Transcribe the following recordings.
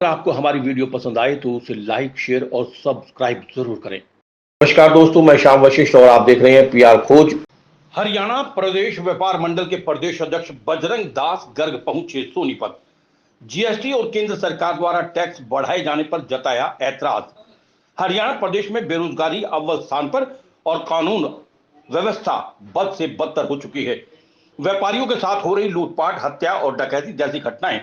अगर आपको हमारी वीडियो पसंद आए तो उसे लाइक, शेयर और सब्सक्राइब जरूर करें। नमस्कार दोस्तों, मैं श्याम वशिष्ठ और आप देख रहे हैं पीआर खोज। हरियाणा प्रदेश व्यापार मंडल के प्रदेश अध्यक्ष बजरंग दास गर्ग पहुंचे सोनीपत। जीएसटी और केंद्र सरकार द्वारा टैक्स बढ़ाए जाने पर जताया ऐतराज। हरियाणा प्रदेश में बेरोजगारी अव्वल स्थान पर और कानून व्यवस्था बद से बदतर हो चुकी है। व्यापारियों के साथ हो रही लूटपाट, हत्या और डकैती जैसी घटनाएं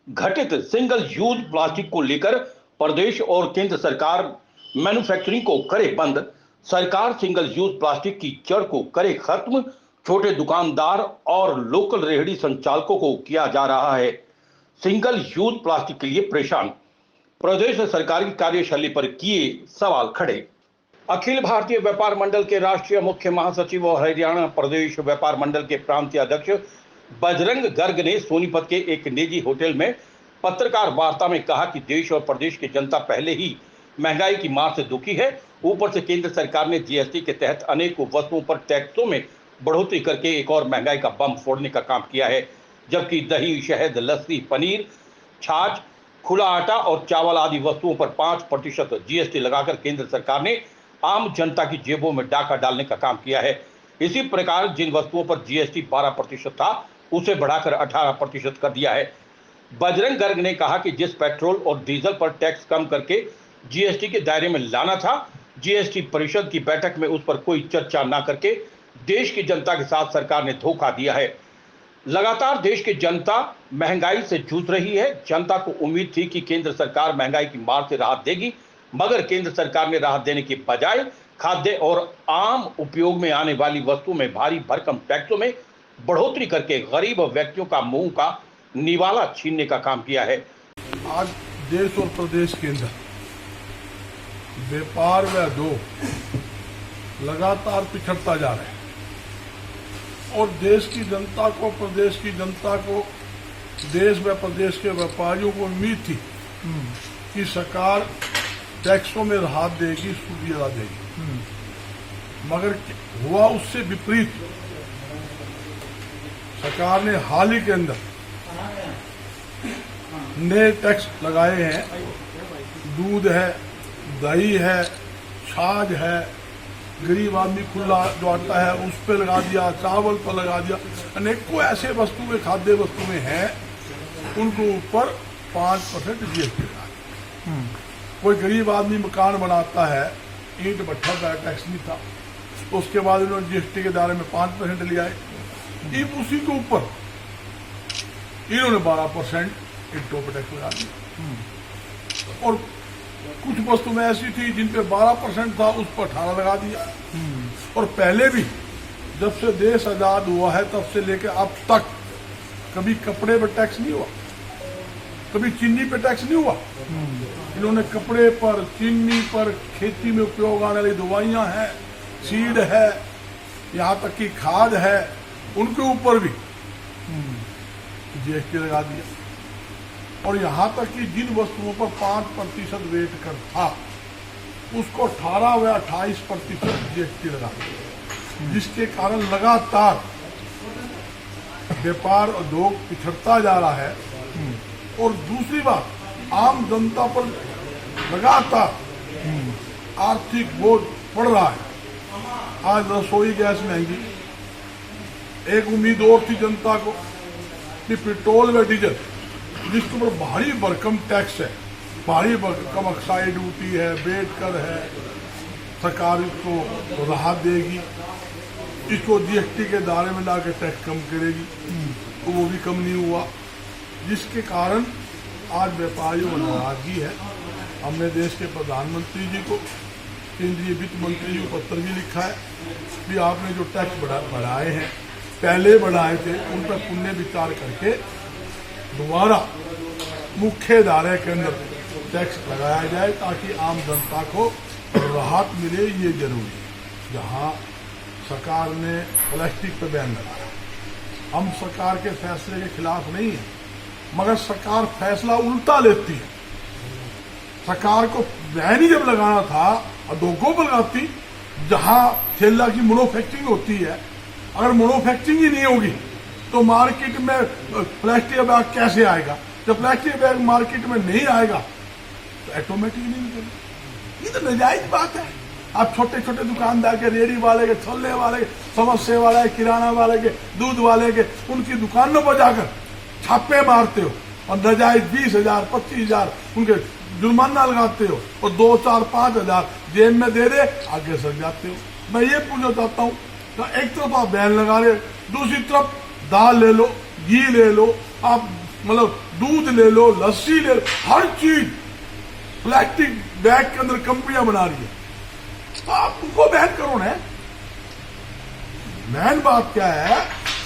घटित सिंगल यूज प्लास्टिक को लेकर प्रदेश और केंद्र सरकार मैन्युफैक्चरिंग को करे बंद, सरकार सिंगल यूज प्लास्टिक की जड़ को करे खत्म, छोटे दुकानदार और लोकल रेहड़ी संचालकों को किया जा रहा है सिंगल यूज प्लास्टिक के लिए परेशान। प्रदेश सरकार की कार्यशैली पर किए सवाल खड़े। अखिल भारतीय व्यापार मंडल के राष्ट्रीय मुख्य महासचिव और हरियाणा प्रदेश व्यापार मंडल के प्रांतीय अध्यक्ष बजरंग गर्ग ने सोनीपत के एक निजी होटल में पत्रकार वार्ता में कहा कि देश और प्रदेश की जनता पहले ही महंगाई की मार से दुखी है। ऊपर से केंद्र सरकार ने जीएसटी के तहत अनेक वस्तुओं पर टैक्सों में बढ़ोतरी करके एक और महंगाई का बम फोड़ने का काम किया है। जबकि दही, शहद, लस्सी, पनीर, छाछ, खुला आटा और चावल आदि वस्तुओं पर 5% जीएसटी लगाकर केंद्र सरकार ने आम जनता की जेबों में डाका डालने का काम किया है। इसी प्रकार जिन वस्तुओं पर जीएसटी 12% था उसे बढ़ाकर 18% कर दिया है। बजरंग गर्ग ने कहा कि जिस पेट्रोल और डीजल पर टैक्स कम करके जीएसटी के दायरे में लाना था, जीएसटी परिषद की बैठक में उस पर कोई चर्चा न करके देश की जनता के साथ सरकार ने धोखा दिया है। लगातार देश की जनता महंगाई से जूझ रही है। जनता को उम्मीद थी कि केंद्र सरकार महंगाई की मार से राहत देगी, मगर केंद्र सरकार ने राहत देने के बजाय खाद्य और आम उपयोग में आने वाली वस्तुओं में भारी भरकम टैक्सों में बढ़ोतरी करके गरीब व्यक्तियों का मुंह का निवाला छीनने का काम किया है। आज देश और प्रदेश के अंदर व्यापार व उद्योग लगातार पिछड़ता जा रहा है और देश की जनता को, प्रदेश की जनता को, देश व प्रदेश के व्यापारियों को उम्मीद थी कि सरकार टैक्सों में राहत देगी, सुविधा देगी, मगर हुआ उससे विपरीत। सरकार ने हाल ही के अंदर नए टैक्स लगाए हैं। दूध है, दही है, छाछ है, गरीब आदमी खुला जो आटा है उस पर लगा दिया, चावल पर लगा दिया, अनेकों ऐसे वस्तुएं, खाद्य वस्तुएं हैं उनके ऊपर 5% जीएसटी लगा दिया। कोई गरीब आदमी मकान बनाता है, ईंट भट्ठा का टैक्स नहीं था, तो उसके बाद उन्होंने जीएसटी के दायरे में 5% लिया है। उसी के ऊपर इन्होंने 12% ईंटों पर टैक्स लगा दिया और कुछ वस्तुएं ऐसी थी जिन पे 12% था उस पर 18 लगा दिया। और पहले भी जब से देश आजाद हुआ है तब से लेकर अब तक कभी कपड़े पर टैक्स नहीं हुआ, कभी चीनी पे टैक्स नहीं हुआ। इन्होंने कपड़े पर, चीनी पर, खेती में उपयोग आने वाली दवाइयां हैं, सीड है, यहाँ तक कि खाद है, उनके ऊपर भी जीएसटी लगा दिया। और यहाँ तक कि जिन वस्तुओं पर 5% वेट कर था उसको 18 व 28% जीएसटी लगा दिया, जिसके कारण लगातार व्यापार उद्योग पिछड़ता जा रहा है। और दूसरी बात, आम जनता पर लगातार आर्थिक बोझ पड़ रहा है। आज रसोई गैस महंगी, एक उम्मीद और थी जनता को कि पेट्रोल व डीजल जिसके ऊपर भारी भरकम टैक्स है, भारी भरकम एक्साइज ड्यूटी है, वेट कर है, सरकार इसको राहत देगी, इसको जीएसटी के दायरे में लाकर टैक्स कम करेगी, तो वो भी कम नहीं हुआ, जिसके कारण आज व्यापारियों में नाराजगी है। हमने देश के प्रधानमंत्री जी को, केंद्रीय वित्त मंत्री जी को पत्र भी लिखा है कि आपने जो टैक्स बढ़ाए हैं, पहले बढ़ाए थे, उन पर पुनः विचार करके दोबारा मुख्य दायरे के अंदर टैक्स लगाया जाए ताकि आम जनता को राहत मिले। ये जरूरी है। जहाँ सरकार ने प्लास्टिक पर बैन लगाया, हम सरकार के फैसले के खिलाफ नहीं है, मगर सरकार फैसला उल्टा लेती है। सरकार को बैन ही जब लगाना था उद्योगों पर लगाती, जहां ठेला की मैन्युफैक्चरिंग होती है। अगर मैन्युफैक्चरिंग ही नहीं होगी तो मार्केट में प्लास्टिक बैग कैसे आएगा? जब प्लास्टिक बैग मार्केट में नहीं आएगा तो ऑटोमेटिक नहीं निकलेगा। ये तो नाजायज बात है। आप छोटे छोटे दुकानदार के, रेडी वाले के, छोले वाले के, समोसे वाले के, किराना वाले के, दूध वाले के, उनकी दुकानों पर जाकर छापे मारते हो और नाजायज 20,000 25,000 उनके जुर्माना लगाते हो और 2, 4, 5,000 जेब में दे दे, आगे सर जाते हो। मैं ये पूछना चाहता हूँ, तो एक तरफ आप बैन लगा रहे, दूसरी तरफ दाल ले लो, घी ले लो, आप मतलब दूध ले लो, लस्सी ले लो, हर चीज प्लास्टिक बैग के अंदर कंपनियां बना रही है, तो आप उनको बैन करो ना। मेन बात क्या है,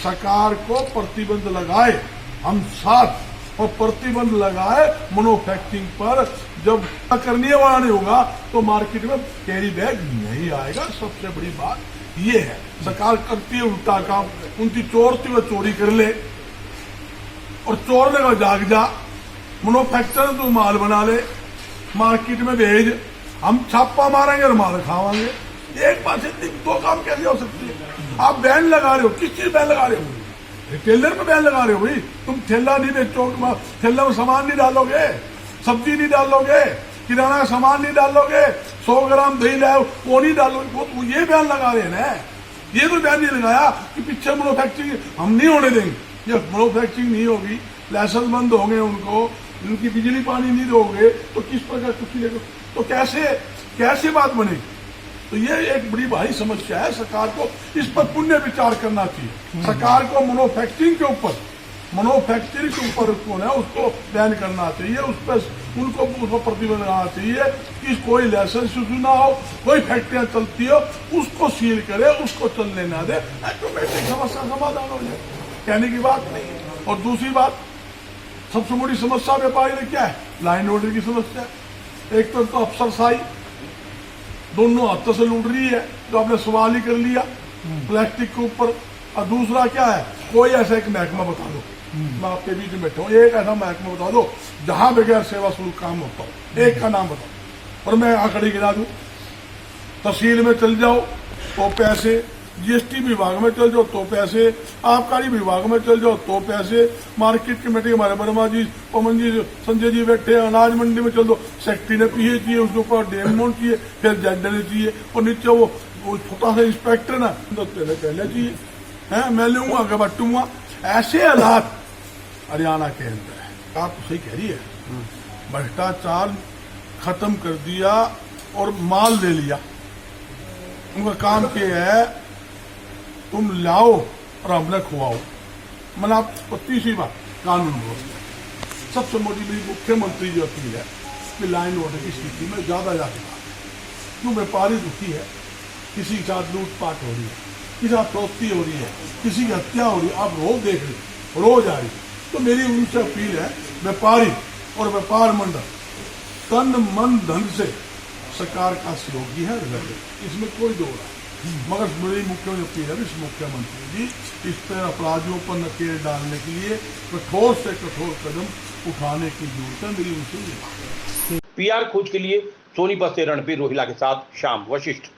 सरकार को प्रतिबंध लगाए, हम साथ और प्रतिबंध लगाए मैन्युफैक्चरिंग पर। जब करने वाला नहीं होगा तो मार्केट में कैरी बैग नहीं आएगा। सबसे बड़ी बात ये है, सरकार करती है उल्टा काम, उनकी चोरती हुए चोरी कर ले और चोरने का जाग जा, मैन्युफैक्चर तो माल बना ले, मार्केट में भेज, हम छापा मारेंगे और माल खावांगे। एक बार से 2 काम कैसे हो सकती है? आप बैन लगा रहे हो, किस चीज बैन लगा रहे हो? रिटेलर पे बैन लगा रहे हो भाई। तुम ठेला नहीं बेचो, ठेला में सामान नहीं डालोगे, सब्जी नहीं डालोगे, किराना का सामान नहीं डालोगे, 100 ग्राम दही लाओ वो नहीं डालोगे, वो ये बैन लगा रहे हैं ना। ये तो बैन नहीं लगाया कि पीछे मैन्युफैक्चरिंग हम नहीं होने देंगे। जब मैन्युफैक्चरिंग नहीं होगी, लाइसेंस बंद होंगे, उनको उनकी बिजली पानी नहीं दोगे तो किस प्रकार कुछ लेगा, तो कैसे बात बनेगी? तो ये एक बड़ी भारी समस्या है। सरकार को इस पर पुण्य विचार करना चाहिए। सरकार को मैन्युफैक्चरिंग के ऊपर उसको बैन करना चाहिए, उनको प्रतिबंध लगाना चाहिए कि कोई लाइसेंस इशू ना हो, कोई फैक्ट्रियां चलती हो उसको सील करे, उसको चलने ना दे, ऑटोमेटिक समस्या समाधान हो जाए। कहने की बात नहीं है। और दूसरी बात, सबसे बड़ी समस्या व्यापारी में क्या है? लाइन ऑर्डर की समस्या। एक तरफ तो अफसरशाही दोनों हाथों से लूट रही है, तो आपने सवाल ही कर लिया प्लास्टिक के ऊपर। और दूसरा क्या है, कोई ऐसा एक महकमा बता दो, मैं आपके बीच में बैठा हूँ, एक ऐसा महकमा बता दो जहां बगैर सेवा शुल्क काम होता हो, एक का नाम बताओ और मैं आंकड़े गिरा दूं। तहसील में चल जाओ तो पैसे, जीएसटी विभाग में चल जाओ तो पैसे, आबकारी विभाग में चल जाओ तो पैसे, मार्केट कमेटी हमारे वर्मा जी, पवन जी, संजय जी बैठे, अनाज मंडी में चल दो, सेक्रेटरी ने पीए चाहिए, उसके ऊपर डीएम अमाउंट चाहिए, फिर जज ने चाहिए, और नीचे वो छोटा सा इंस्पेक्टर ना तो तेरे पहले चाहिए है, मैं लूंगा आगे बटूंगा। ऐसे हालात हरियाणा के अंदर है। आप सही कह रही है, भ्रष्टाचार खत्म कर दिया और माल ले लिया। उनका काम क्या है, तुम लाओ और हमने खुआओ। मैंने आपको तीसरी बात, कानून व्यवस्था। सबसे मोटी मेरी मुख्यमंत्री जो अपील है कि लाइन ऑर्डर की स्थिति में ज्यादा क्यों व्यापारी दुखी है, किसी के साथ लूटपाट हो रही है, किसी के साथ फरोख्ती हो रही है, किसी की हत्या हो रही है, आप रोज देख रहे, रोज आ रही। तो मेरी उनसे अपील है, व्यापारी और व्यापार मंडल तन मन धन से सरकार का सहयोगी है, इसमें कोई दो राय। मगर मेरी मुख्यमंत्री है, मुख्यमंत्री जी इस पर अपराधियों पर नकेल डालने के लिए कठोर से कठोर कदम उठाने की जरूरत है, मेरी उनसे। PR खोज के लिए सोनीपत से रणबीर रोहिला के साथ श्याम वशिष्ठ।